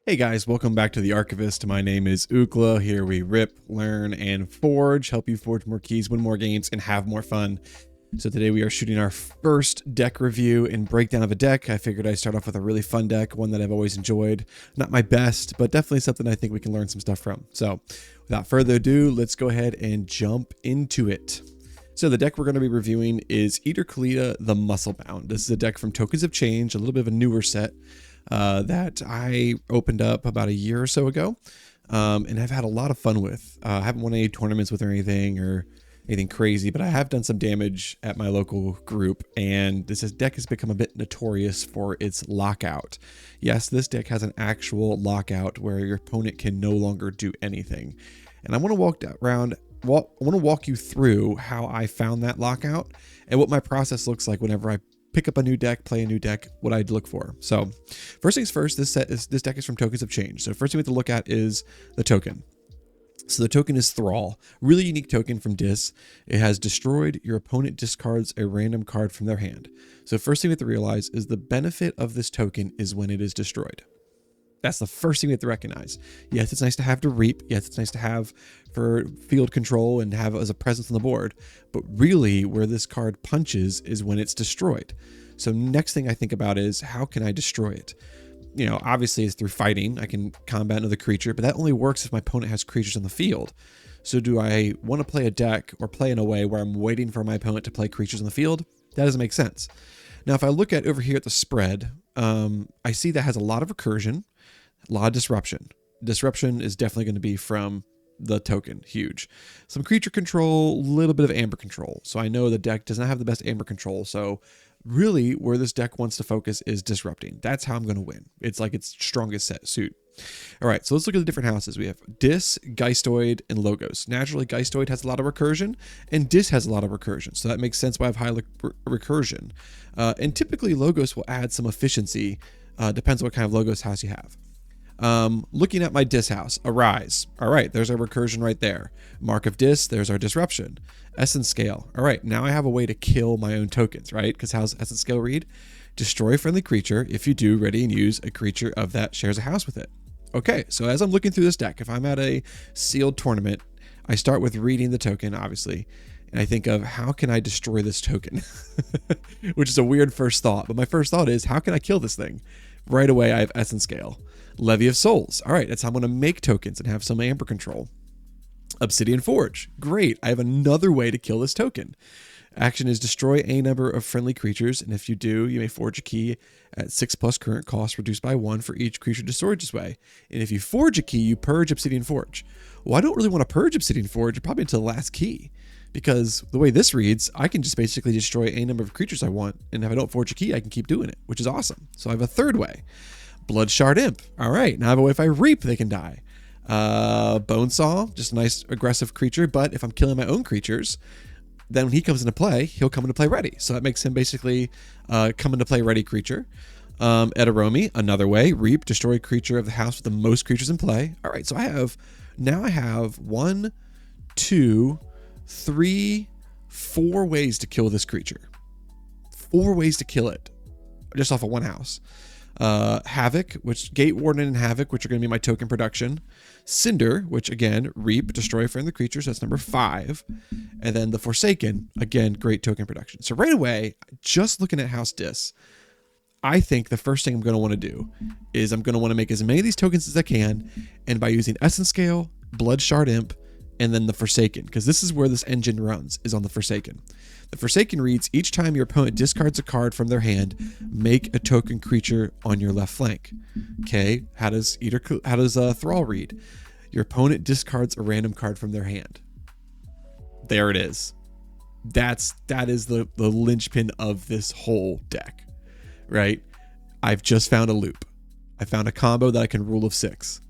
Hey guys, welcome back to the Archivist. My name is Ukla. Here we rip, learn, and forge, help you forge more keys, win more games, and have more fun. So today we are shooting our first deck review and breakdown of a deck. I figured I'd start off with a really fun deck, one that I've always enjoyed. Not my best, but definitely something I think we can learn some stuff from. So without further ado, let's go ahead and jump into it. So the deck we're going to be reviewing is Eater Kalita the Musclebound. This is a deck from Tokens of Change, a little bit of a newer set that I opened up about a year or so ago, and I've had a lot of fun with. I haven't won any tournaments with or anything crazy, but I have done some damage at my local group, and this deck has become a bit notorious for its lockout. Yes, this deck has an actual lockout where your opponent can no longer do anything, and I want to walk you through how I found that lockout and what my process looks like whenever I pick up a new deck, play a new deck, what I'd look for. So first things first, this deck is from Tokens of Change. So first thing we have to look at is the token. So the token is Thrall, really unique token from Dis. It has destroyed, your opponent discards a random card from their hand. So first thing we have to realize is the benefit of this token is when it is destroyed. That's the first thing we have to recognize. Yes, it's nice to have to reap. Yes, it's nice to have for field control and have as a presence on the board. But really, where this card punches is when it's destroyed. So next thing I think about is, how can I destroy it? You know, obviously it's through fighting. I can combat another creature, but that only works if my opponent has creatures on the field. So do I want to play a deck or play in a way where I'm waiting for my opponent to play creatures on the field? That doesn't make sense. Now, if I look at over here at the spread, I see that has a lot of recursion, a lot of disruption. Disruption is definitely going to be from the token, huge. Some creature control, a little bit of amber control. So I know the deck does not have the best amber control. So really where this deck wants to focus is disrupting. That's how I'm going to win. It's like its strongest suit. All right, so let's look at the different houses. We have Dis, Geistoid, and Logos. Naturally, Geistoid has a lot of recursion, and Dis has a lot of recursion. So that makes sense why I have high recursion. And typically, Logos will add some efficiency. Depends on what kind of Logos house you have. Looking at my Dis house, Arise. All right, there's our recursion right there. Mark of Dis, there's our disruption. Essence Scale. All right, now I have a way to kill my own tokens, right? Because how's Essence Scale read? Destroy a friendly creature. If you do, ready and use a creature of that shares a house with it. Okay, so as I'm looking through this deck, if I'm at a sealed tournament, I start with reading the token, obviously, and I think of, how can I destroy this token? Which is a weird first thought, but my first thought is, how can I kill this thing? Right away, I have Essence Scale. Levy of Souls. All right, that's how I'm going to make tokens and have some amber control. Obsidian Forge. Great, I have another way to kill this token. Action is destroy a number of friendly creatures, and if you do, you may forge a key at 6+ current cost, reduced by 1 for each creature destroyed this way. And if you forge a key, you purge Obsidian Forge. Well, I don't really want to purge Obsidian Forge, probably until the last key, because the way this reads, I can just basically destroy a number of creatures I want, and if I don't forge a key, I can keep doing it, which is awesome. So I have a third way. Bloodshard Imp. All right, now I have a way if I reap, they can die. Bonesaw, just a nice aggressive creature, but if I'm killing my own creatures, then when he comes into play, he'll come into play ready. So that makes him basically come into play ready creature. Edaromi, another way. Reap, destroy creature of the house with the most creatures in play. All right, so I have 1, 2, 3, 4 ways to kill this creature. 4 ways to kill it, just off of one house. Havoc, which Gate Warden and Havoc, which are going to be my token production. Cinder, which again, reap, destroy friendly creatures, that's number 5. And then the Forsaken, again, great token production. So right away, just looking at House Dis, I think the first thing I'm going to want to do is I'm going to want to make as many of these tokens as I can, and by using Essence Scale, Bloodshard Imp, and then the Forsaken, because this is where this engine runs, is on the Forsaken. The Forsaken reads, each time your opponent discards a card from their hand, make a token creature on your left flank. Okay, how does Thrall read? Your opponent discards a random card from their hand. There it is. That is the linchpin of this whole deck, right? I've just found a loop. I found a combo that I can rule of 6.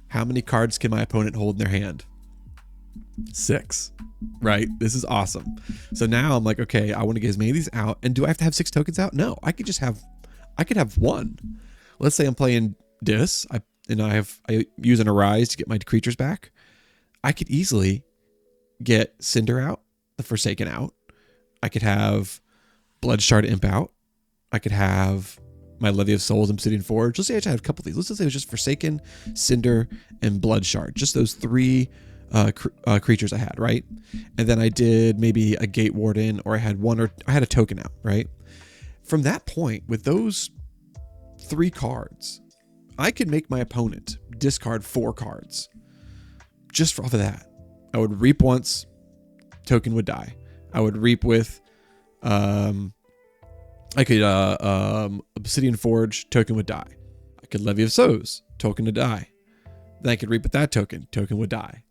How many cards can my opponent hold in their hand? 6, right? This is awesome. So now I'm like, okay, I want to get as many of these out. And do I have to have 6 tokens out? No, I could have 1. Let's say I'm playing Dis, I use an Arise to get my creatures back. I could easily get Cinder out, the Forsaken out. I could have Bloodshard Imp out. I could have my Levy of Souls, Obsidian Forge. Let's say I had a couple of these. Let's just say it was just Forsaken, Cinder, and Blood Shard. Just those 3 creatures I had, right? And then I did maybe a Gate Warden, or I had a token out, right? From that point, with those 3 cards, I could make my opponent discard 4 cards. Just off of that. I would reap once, token would die. I would reap with I could Obsidian Forge, token would die. I could Levy of Souls, token to die. Then I could reap with that token would die.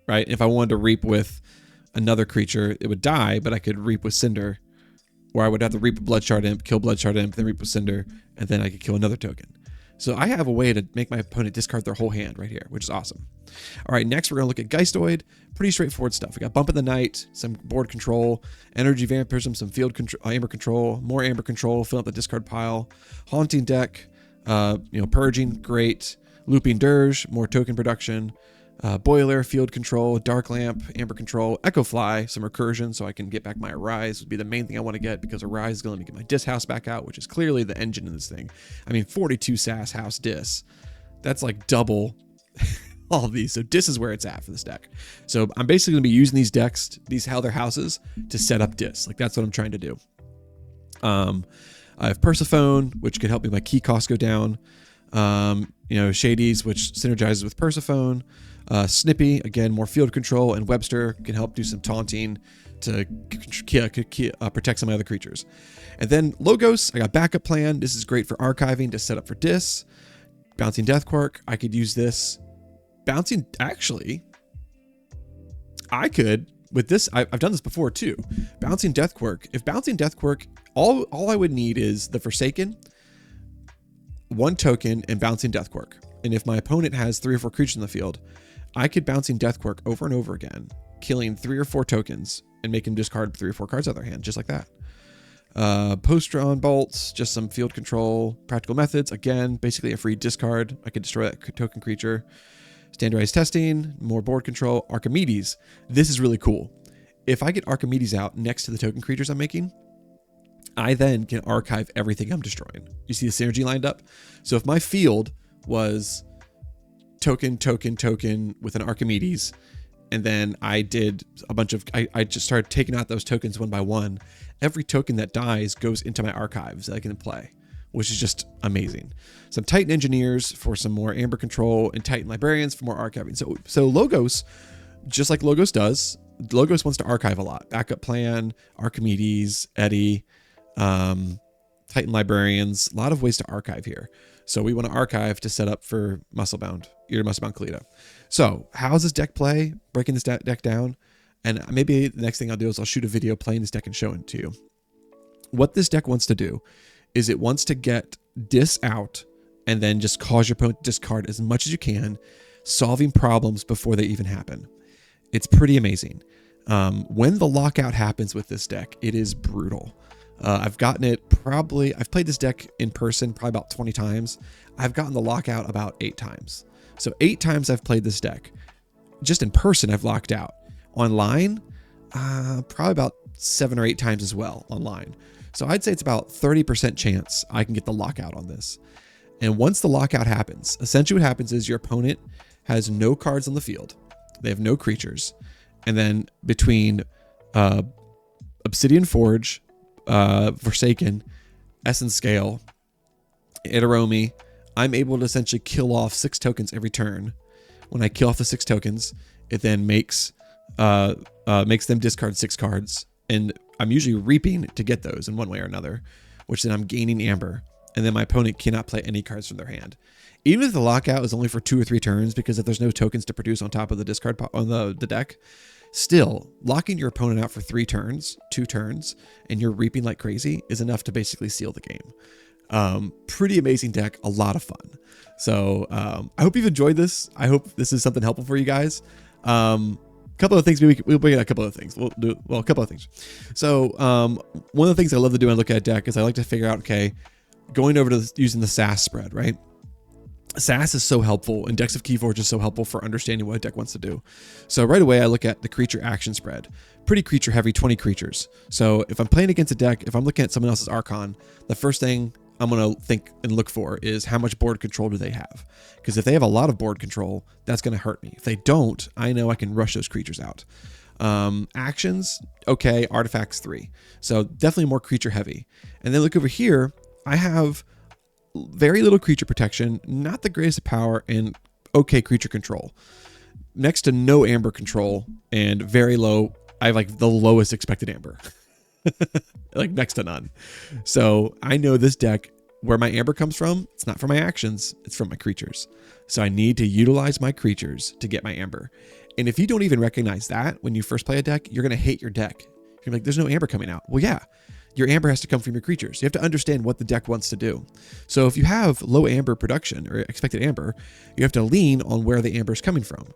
Right? If I wanted to reap with another creature, it would die, but I could reap with Cinder. Or I would have to reap a Bloodshard Imp, kill Bloodshard Imp, then reap with Cinder, and then I could kill another token. So I have a way to make my opponent discard their whole hand right here, which is awesome. All right, next we're going to look at Geistoid. Pretty straightforward stuff. We got Bump in the Night, some board control, Energy Vampirism, some field control, Amber control, more Amber control, fill up the discard pile, Haunting Deck, Purging, great, Looping Dirge, more token production, Boiler, field control, Dark Lamp, Amber control, Echo Fly, some recursion so I can get back my Arise would be the main thing I want to get, because Arise is going to let me get my Dis House back out, which is clearly the engine in this thing. I mean, 42 SAS House Dis. That's like double all of these. So Dis is where it's at for this deck. So I'm basically going to be using these decks, these Howler Houses, to set up Dis. Like, that's what I'm trying to do. I have Persephone, which can help me my key costs go down. Shades, which synergizes with Persephone. Snippy, again, more field control, and Webster can help do some taunting to protect some other creatures. And then Logos, I got Backup Plan. This is great for archiving to set up for Dis. Bouncing Deathquark, I could use this. Actually, I could, with this, I've done this before too. Bouncing Deathquark, if Bouncing Deathquark, all I would need is the Forsaken, 1 token, and Bouncing Deathquark. And if my opponent has 3 or 4 creatures in the field, I could Bouncing Deathquark over and over again, killing 3 or 4 tokens and make him discard 3 or 4 cards out of their hand, just like that. Post-drawn bolts, just some field control. Practical methods, again, basically a free discard. I could destroy that token creature. Standardized testing, more board control. Archimedes, this is really cool. If I get Archimedes out next to the token creatures I'm making, I then can archive everything I'm destroying. You see the synergy lined up? So if my field was token with an Archimedes, and then I did a bunch of, I just started taking out those tokens one by one. Every token that dies goes into my archives that I can play, which is just amazing. Some Titan Engineers for some more Amber control, and Titan Librarians for more archiving. So Logos, just like Logos does, Logos wants to archive a lot. Backup Plan, Archimedes, Eddie, Titan Librarians, a lot of ways to archive here. So we want to archive to set up for Musclebound, your Musclebound Kalita. So how does this deck play? Breaking this deck down. And maybe the next thing I'll do is I'll shoot a video playing this deck and showing it to you. What this deck wants to do is it wants to get Dis out and then just cause your opponent to discard as much as you can, solving problems before they even happen. It's pretty amazing. When the lockout happens with this deck, it is brutal. I've gotten it I've played this deck in person probably about 20 times. I've gotten the lockout about 8 times. So 8 times I've played this deck. Just in person, I've locked out. Online, probably about 7 or 8 times as well online. So I'd say it's about 30% chance I can get the lockout on this. And once the lockout happens, essentially what happens is your opponent has no cards on the field. They have no creatures. And then between Obsidian Forge, Forsaken, Essence Scale, Itaromi, I'm able to essentially kill off 6 tokens every turn. When I kill off the 6 tokens, it then makes them discard 6 cards, and I'm usually reaping to get those in one way or another, which then I'm gaining Amber, and then my opponent cannot play any cards from their hand. Even if the lockout is only for 2 or 3 turns, because if there's no tokens to produce on top of the discard on the deck, still locking your opponent out for 3 turns, 2 turns, and you're reaping like crazy is enough to basically seal the game. Pretty amazing deck, a lot of fun. So I hope you've enjoyed this. I hope this is something helpful for you guys. Couple of things, we'll bring in a couple of things. We'll do, well, a couple of things. So one of the things I love to do when I look at a deck is I like to figure out, okay, going over to using the SAS spread, right? SAS is so helpful, and decks of Keyforge is so helpful for understanding what a deck wants to do. So right away, I look at the creature action spread. Pretty creature heavy, 20 creatures. So if I'm playing against a deck, if I'm looking at someone else's Archon, the first thing I'm going to think and look for is how much board control do they have? Because if they have a lot of board control, that's going to hurt me. If they don't, I know I can rush those creatures out. Actions, okay, artifacts 3. So definitely more creature heavy. And then look over here, I have very little creature protection, not the greatest of power, and okay creature control. Next to no amber control and very low, I have like the lowest expected amber. Like next to none. So I know this deck, where my amber comes from, it's not from my actions, it's from my creatures. So I need to utilize my creatures to get my amber. And if you don't even recognize that when you first play a deck, you're going to hate your deck. You're like, there's no amber coming out. Well, yeah, your amber has to come from your creatures. You have to understand what the deck wants to do. So if you have low amber production or expected amber, you have to lean on where the amber is coming from.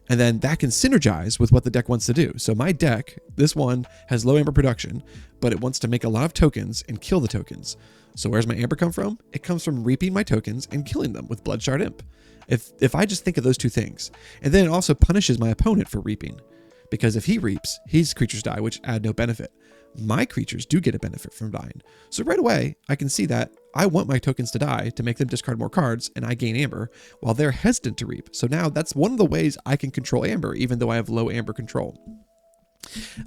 And then that can synergize with what the deck wants to do. So my deck, this one has low amber production, but it wants to make a lot of tokens and kill the tokens. So where's my amber come from? It comes from reaping my tokens and killing them with Bloodshard Imp. If I just think of those two things, and then it also punishes my opponent for reaping, because if he reaps, his creatures die, which add no benefit. My creatures do get a benefit from dying. So right away, I can see that I want my tokens to die to make them discard more cards, and I gain amber, while they're hesitant to reap. So now that's one of the ways I can control amber, even though I have low amber control.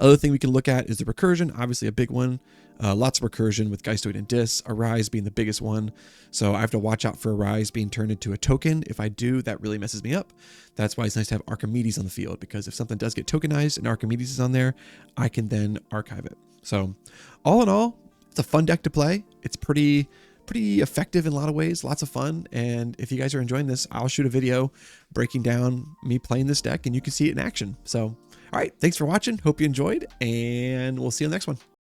Other thing we can look at is the recursion, obviously a big one. Lots of recursion with Geistoid and Dis, Arise being the biggest one. So I have to watch out for Arise being turned into a token. If I do, that really messes me up. That's why it's nice to have Archimedes on the field, because if something does get tokenized and Archimedes is on there, I can then archive it. So all in all, it's a fun deck to play. It's pretty effective in a lot of ways, lots of fun. And if you guys are enjoying this, I'll shoot a video breaking down me playing this deck and you can see it in action. So, all right, thanks for watching. Hope you enjoyed, and we'll see you on the next one.